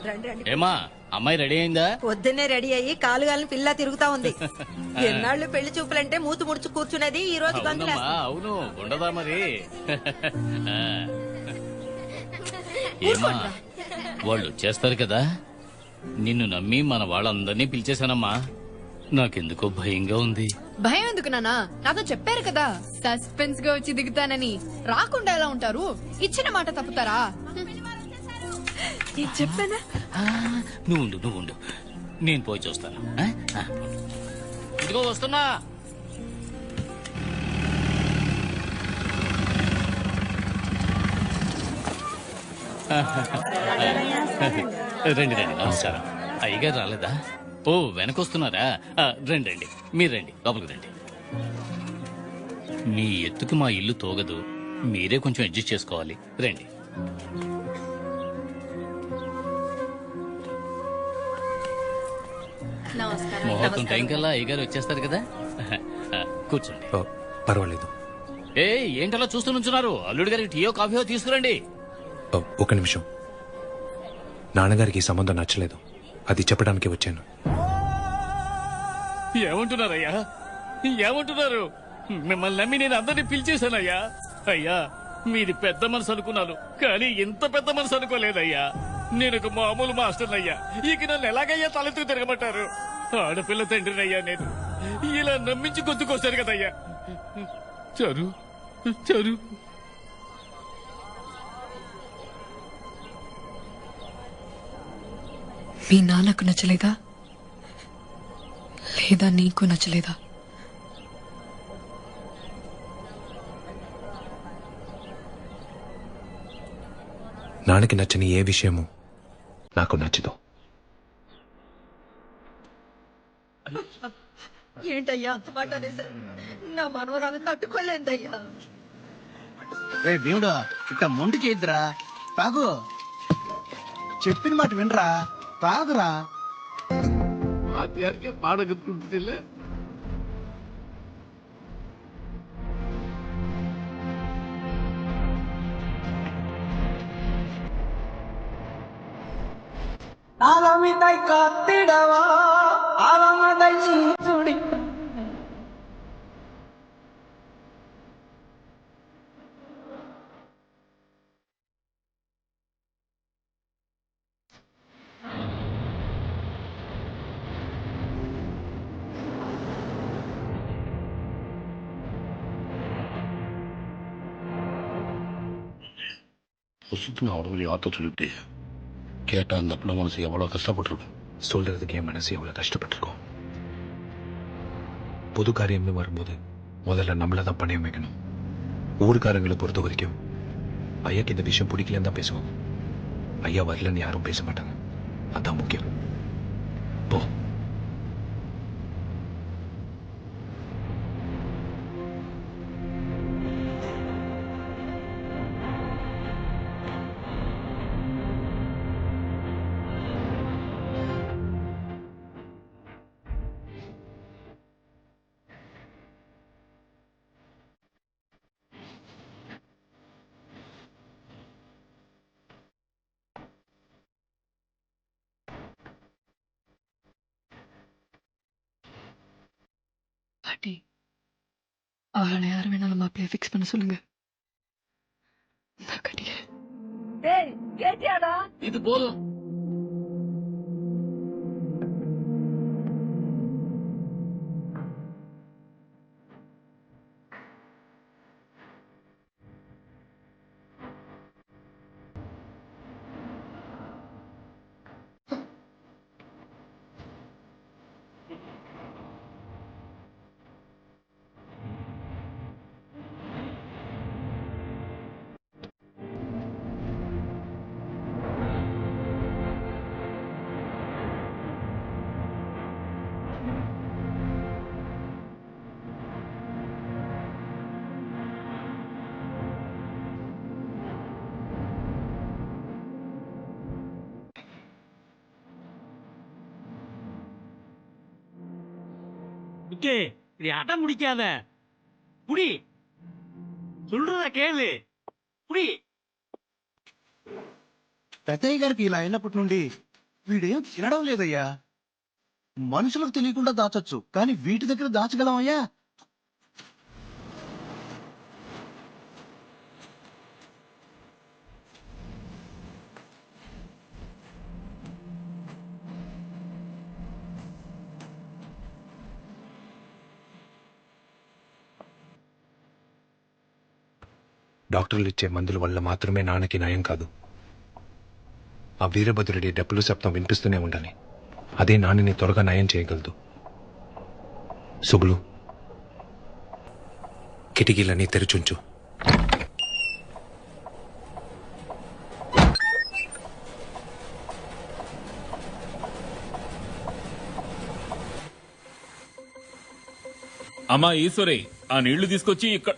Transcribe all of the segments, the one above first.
రండి రండి. ఏమా అమ్మాయి రెడీ అయిందా? పొద్దున్నే రెడీ అయ్యి కాలుగాలను పిల్ల తిరుగుతా ఉంది. ఎన్నాళ్ళు పెళ్లి చూపులంటే మూతు ముడుచు కూర్చునేది, ఈ రోజు అవునమ్మా, గంతులేస్తుంది. అవును ఉండదా మరి. ఆ. ఏమా వాళ్ళు వచ్చేస్తారు కదా, నిన్ను నమ్మి మన వాళ్ళందరినీ పిలిచేశానమ్మా. నాకెందుకో భయంగా ఉంది. భయం ఎందుకు నానా? నాతో చెప్పారు కదా సస్పెన్స్ గా వచ్చి దిగుతానని. రాకుండా ఎలా ఉంటారు? ఇచ్చిన మాట తప్పుతారా? చెప్పానా? నువ్వు ఉండు, నేను పోయి చూస్తాను. ఇదిగో వస్తున్నా. రండి రండి, నమస్కారం. అయ్యగారు రాలేదా? ఓ వెనకొస్తున్నారా? రండి మీరు రండి, లోపలికి రండి. మీ ఎత్తుకు మా ఇల్లు తోగదు, మీరే కొంచెం అడ్జస్ట్ చేసుకోవాలి. రండి. ముహూర్తం టైం కల్లా అయ్యగారు వచ్చేస్తారు కదా. కూర్చోండి. పర్వాలేదు. ఏంటలా చూస్తూ నుంచున్నారు? అల్లుడి గారికి టీయో కాఫీయో తీసుకురండి. ఒక నిమిషం. నాన్నగారికి ఈ సంబంధం నచ్చలేదు, అది చెప్పడానికి వచ్చాను. ఏమంటున్నారయ్యా? ఏమంటున్నారు? మిమ్మల్ని నమ్మి నేను అందరినీ పిలిచేశానయ్యా. అయ్యా మీది పెద్ద మనసు అనుకున్నాను, కానీ ఇంత పెద్ద మనసు అనుకోలేదయ్యా. నేను ఒక మామూలు మాస్టర్ అయ్యా. ఇక నన్ను ఎలాగయ్యా తలెత్తుకు తిరగమంటారు? ఆడపిల్ల తండ్రినయ్యా నేను. ఇలా నమ్మించి గొంతుకొస్తారు కదయ్యా. చరు చరు మీ నాన్నకు నచ్చలేదా లేదా నీకు నచ్చలేదా? నాన్నకి నచ్చని ఏ విషయము నాకు నచ్చదు. ఏంటయ్యా అంత మాట అనేసారు? నా మనవరాలు తట్టుకోలేదయ్యా. రే దేవుడా, ఇట్ట మొండి చేద్దురా. తాగు, చెప్పిన మాట వినరా, తాగురా. పాడగొట్టుకుంటే ఆలమిదై కాత్తిడవా, ఆలమదై చీచుడి. சுத்தமாக அவர்களுடைய ஆற்ற சொல்லிட்டு கேட்டால் அந்த பிள்ளை மனசு எவ்வளோ கஷ்டப்பட்டிருக்கும். சொல்றதுக்கு என் மனசு எவ்வளவு கஷ்டப்பட்டிருக்கோம். பொது காரியம்னு வரும்போது முதல்ல நம்மள தான் பணியம் வைக்கணும். ஊருக்காரங்களை பொறுத்த வரைக்கும் ஐயாக்கு இந்த விஷயம் பிடிக்கலன்னு தான் பேசுவோம். ஐயா வரலன்னு யாரும் பேச மாட்டாங்க. அதான் முக்கியம். போ. பாட்டி, அவளை யார் வேணாலும் மாப்பிள்ளைய ஃபிக்ஸ் பண்ண சொல்லுங்க. நான் கட்டிக்கிறேன். இது போதும். இப்படி அடம் முடிக்காத. புடி, சொல்றத கேளு. புடி. పెద్దయ్య గారికి ఇలా అయినప్పటి నుండి వీడేం తినడం లేదయ్యా. మనుషులకు తెలియకుండా దాచొచ్చు, కానీ వీటి దగ్గర దాచగలమయ్యా. డాక్టర్లు ఇచ్చే మందుల వల్ల మాత్రమే నాన్నకి నయం కాదు. ఆ వీరభద్రుడి డప్పుల శబ్దం వినిపిస్తూనే ఉండాలి. అదే నాన్నని త్వరగా నయం చేయగలదు. సుగులు, కిటికీలన్నీ తెరిచుంచు. అమ్మా ఈశ్వరి, ఆ నీళ్లు తీసుకొచ్చి ఇక్కడ.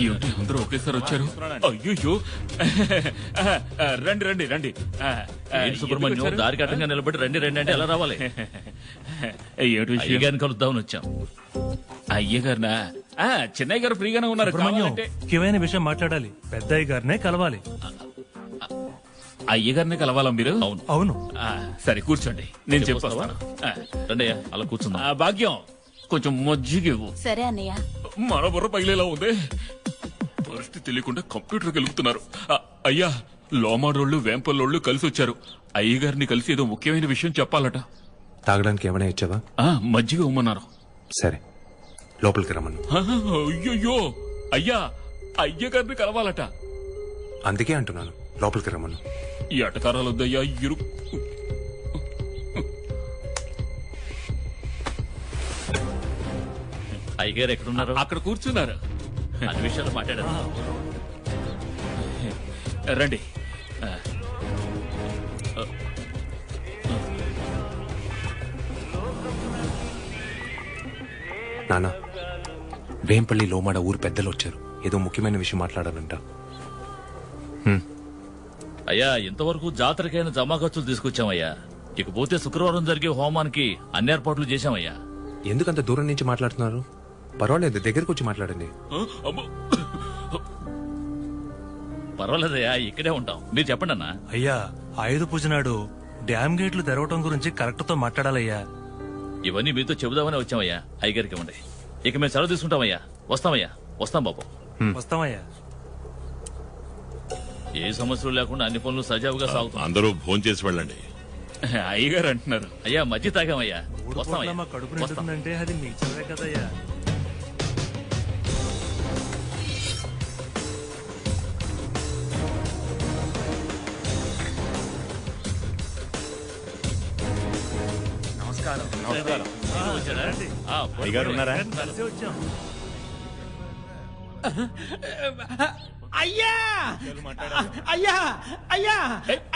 ఏమిటి అందరూ ఒకేసారి వచ్చారు? అయ్యో, రండి రండి రండి. సుబ్రహ్మణ్యం దారికి అడ్డంగా నిలబడి రండి రండి అంటే ఎలా రావాలి? ఏమిటి విషయం? అయ్యగారిని కలుద్దామని వచ్చాం. అయ్యగారినా? చిన్నయ్య గారు ఫ్రీగానే ఉన్నారు. కావాలంటే ముఖ్యమైన విషయం మాట్లాడాలి. పెద్దయ్య గారినే కలవాలి. అయ్యగారిని కలవాలా మీరు? అవును అవును. సరే కూర్చోండి, నేను చెప్పొస్తాను. రండి అలా కూర్చుందాం. భాగ్యం, కొంచెం మజ్జిగ ఇవ్వు. సరే అన్నయ్య. మన బుర్ర పగిలేలా ఉంది. పరిస్థితి తెలియకుండా కంప్యూటర్ గెలుపుతున్నారు. అయ్యా, లోమాడోళ్ళు వేంపల్లోళ్ళు కలిసి వచ్చారు. అయ్యగారిని కలిసి ఏదో ముఖ్యమైన విషయం చెప్పాలట. తాగడానికి ఏమైనా ఇచ్చావా? మజ్జిగ ఇవ్వమన్నారు. సరే, లోపలికి రమ్మను. అయ్యయ్యో, అయ్యా, అయ్యగారిని కలవాలట. అందుకే అంటున్నాను, లోపలికి రమ్మను. ఈ అటకారాలు వద్దయ్యా. అయ్యగారు ఎక్కడున్నారు? అక్కడ కూర్చున్నారు. అన్ని విషయాలు మాట్లాడారు. రండి. నానా, వేంపల్లి లోమాడ ఊరు పెద్దలు వచ్చారు. ఏదో ముఖ్యమైన విషయం మాట్లాడాలంట. అయ్యా, ఇంతవరకు జాతరకైన జమా ఖర్చులు తీసుకొచ్చామయ్యా. ఇకపోతే శుక్రవారం జరిగే హోమానికి అన్ని ఏర్పాట్లు చేశామయ్యా. ఎందుకంత దూరం నుంచి మాట్లాడుతున్నారు? పర్వాలేదు, దగ్గరకు వచ్చి మాట్లాడండి. పర్వాలేదయ్యా, ఇక్కడే ఉంటాం. మీరు చెప్పండి అన్నా. అయ్యా, ఆయుధ పూజ నాడు డ్యామ్ గేట్లు తెరవటం గురించి కలెక్టర్ తో మాట్లాడాలయ్యా. ఇవన్నీ మీతో చెబుదామని వచ్చామయ్యా. అయ్యగారికి ఇవ్వండి. ఇక మేము సెలవు తీసుకుంటామయ్యా. వస్తామయ్యా. వస్తాం బాబు. వస్తామయ్యా. ఏ సమస్యలు లేకుండా అన్ని పనులు సజావుగా సాగుతాం. అందరూ భోంచేసి వెళ్ళండి. అయ్యగారు అంటున్నారు. అయ్యా, మధ్య తాగామయ్యా. వస్తామయ్యా. మా కడుపు నిండుతుందంటే అది మీ చదివే కదయ్యా. కలిసి వచ్చాం. అయ్యా అయ్యా అయ్యా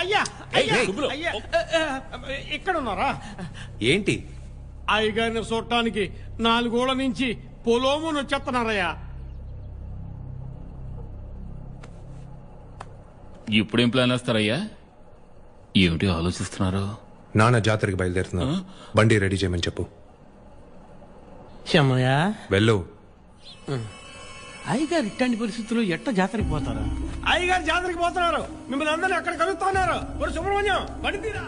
అయ్యా అయ్యా అయ్యా, ఇక్కడ ఉన్నారా? ఏంటి? అయ్యగారిని చూడటానికి 4 గోళ్ల నుంచి పొలోమును వచ్చేస్తున్నారయ్యా. ఇప్పుడేం ప్లాన్ వేస్తారయ్యా? ఏమిటి ఆలోచిస్తున్నారు? నాన్న జాతరకి బయలుదేరుతున్నా. బండి రెడీ చేయమని చెప్పు. క్షమయా, వెళ్ళు. అయ్యగారు ఇట్లాంటి పరిస్థితుల్లో ఎట్ట జాతరకి పోతారు? అయ్యగారు జాతరకి పోతున్నారు. మిమ్మల్ని అందరూ అక్కడ కలుగుతున్నారు. ఒక సుబ్రహ్మణ్యం పడితీరా.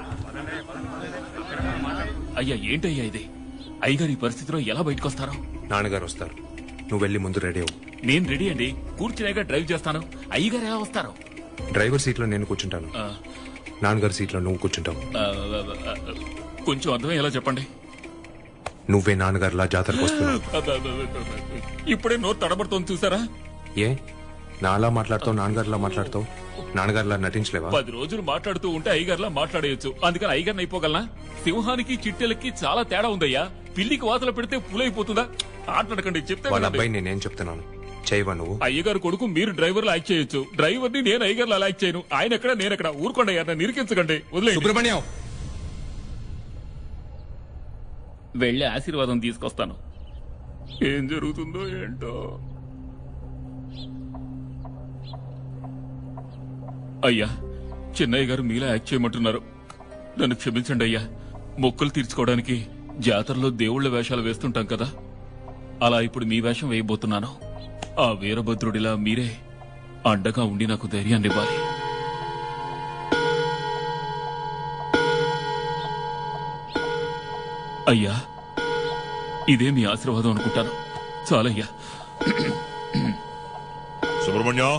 అయ్యా, ఏంటయ్యా ఇది? అయ్యగారు ఈ పరిస్థితిలో ఎలా బయటకు వస్తారో? నాన్నగారు వస్తారు, నువ్వు వెళ్ళి ముందు రెడీ అవ్వు. నేను రెడీ అండి. కూర్చునేగా డ్రైవ్ చేస్తాను. అయ్యగారు ఎలా వస్తారు? డ్రైవర్ సీట్ లో నేను కూర్చుంటాను, నాన్నగారి సీట్ లో నువ్వు కూర్చుంటావు. కొంచెం అర్థమయ్యేలా చెప్పండి. నువ్వే నాన్నగారిలా జాతరకు వస్తున్నావు. ఇప్పుడే నోరు తడబడుతోంది చూసారా? ఏ నాలా మాట్లాడుతావు, నాన్నగారిలా మాట్లాడుతావు? నాన్నగారిలా నటించలేవా? 10 రోజులు మాట్లాడుతూ ఉంటే అయ్యగారిలా మాట్లాడేయచ్చు. అందుకని అయ్యగారిని అయిపోగలనా? సింహానికి చిట్టెలకి చాలా తేడా ఉందయ్యా. పిల్లికి వాతలు పెడితే పులైపోతుందా? ఆటనడకండి, చెప్తే వాళ్ళ వినండి. అబ్బాయి నేనేం చెప్తున్నాను, చేయవా నువ్వు? అయ్యగారు కొడుకు మీరు డ్రైవర్ లాక్ చేయొచ్చు. డ్రైవర్ ని నేను అయ్యగారు లాక్ చేయను. ఆయన ఎక్కడ, నేను ఎక్కడ? ఊరుకోండి అయ్యా, నిరికించకండి, వదిలేయండి. సుబ్రహ్మణ్యం, వెళ్ళి ఆశీర్వాదం తీసుకొస్తాను. ఏం జరుగుతుందో ఏంటో. అయ్యా, చిన్నయ్య గారు మీలా యాక్ట్ చేయమంటున్నారు. నన్ను క్షమించండి అయ్యా. మొక్కులు తీర్చుకోవడానికి జాతరలో దేవుళ్ల వేషాలు వేస్తుంటాం కదా, అలా ఇప్పుడు మీ వేషం వేయబోతున్నాను. ఆ వీరభద్రుడిలా మీరే అండగా ఉండి నాకు ధైర్యాన్ని ఇవ్వాలి. అయ్యా ఇదే మీ ఆశీర్వాదం అనుకుంటాను చాలయ్యా. సుబ్రహ్మణ్యం